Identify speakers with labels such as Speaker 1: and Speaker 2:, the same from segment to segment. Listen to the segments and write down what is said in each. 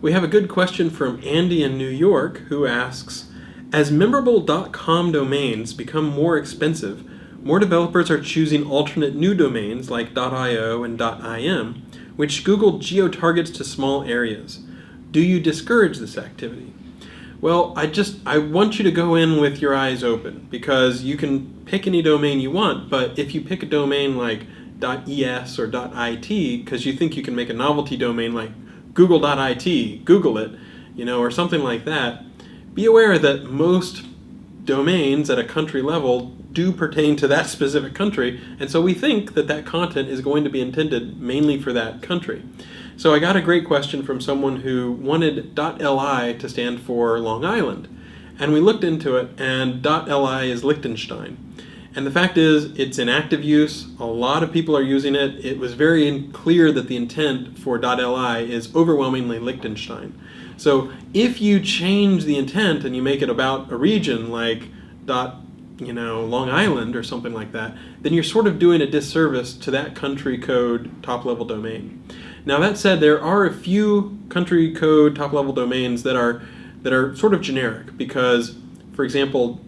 Speaker 1: We have a good question from Andy in New York who asks, as memorable .com domains become more expensive, more developers are choosing alternate new domains like .io and .im, which Google geo-targets to small areas. Do you discourage this activity? Well, I want you to go in with your eyes open, because you can pick any domain you want, but if you pick a domain like .es or .it because you think you can make a novelty domain like google.it, Google it, or something like that, be aware that most domains at a country level do pertain to that specific country, and so we think that that content is going to be intended mainly for that country. So I got a great question from someone who wanted .li to stand for Long Island, and we looked into it, and .li is Liechtenstein. And the fact is, it's in active use. A lot of people are using it. It was very clear that the intent for .li is overwhelmingly Liechtenstein. So if you change the intent and you make it about a region like Long Island or something like that, then you're sort of doing a disservice to that country code top-level domain. Now that said, there are a few country code top-level domains that are sort of generic because, for example,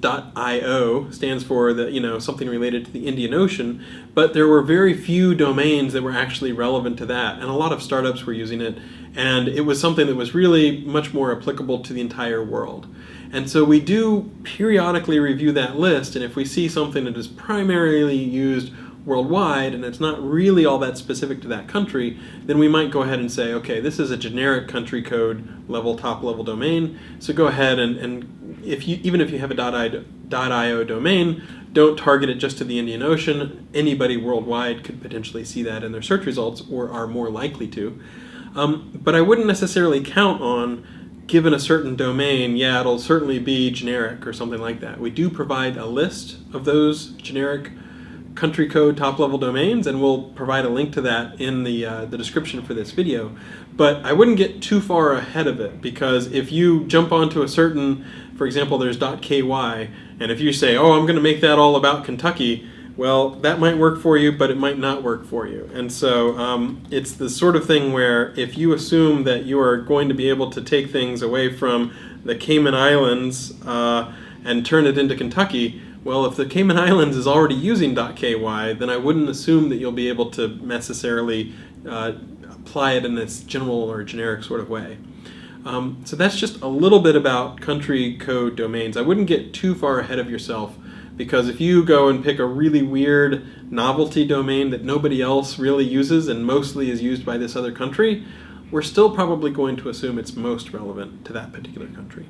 Speaker 1: .io stands for something related to the Indian Ocean, but there were very few domains that were actually relevant to that, and a lot of startups were using it, and it was something that was really much more applicable to the entire world. And so we do periodically review that list, and if we see something that is primarily used worldwide and it's not really all that specific to that country, then we might go ahead and say, okay, this is a generic country code level, top-level domain, so go ahead and even if you have a .io domain, don't target it just to the Indian Ocean. Anybody worldwide could potentially see that in their search results or are more likely to. But I wouldn't necessarily count on, given a certain domain, it'll certainly be generic or something like that. We do provide a list of those generic country code top-level domains, and we'll provide a link to that in the description for this video. But I wouldn't get too far ahead of it, because if you jump onto a certain, for example, there's .ky, and if you say, I'm going to make that all about Kentucky, well, that might work for you, but it might not work for you. And so it's the sort of thing where if you assume that you are going to be able to take things away from the Cayman Islands and turn it into Kentucky, well, if the Cayman Islands is already using .ky, then I wouldn't assume that you'll be able to necessarily apply it in this general or generic sort of way. So that's just a little bit about country code domains. I wouldn't get too far ahead of yourself, because if you go and pick a really weird novelty domain that nobody else really uses and mostly is used by this other country, we're still probably going to assume it's most relevant to that particular country.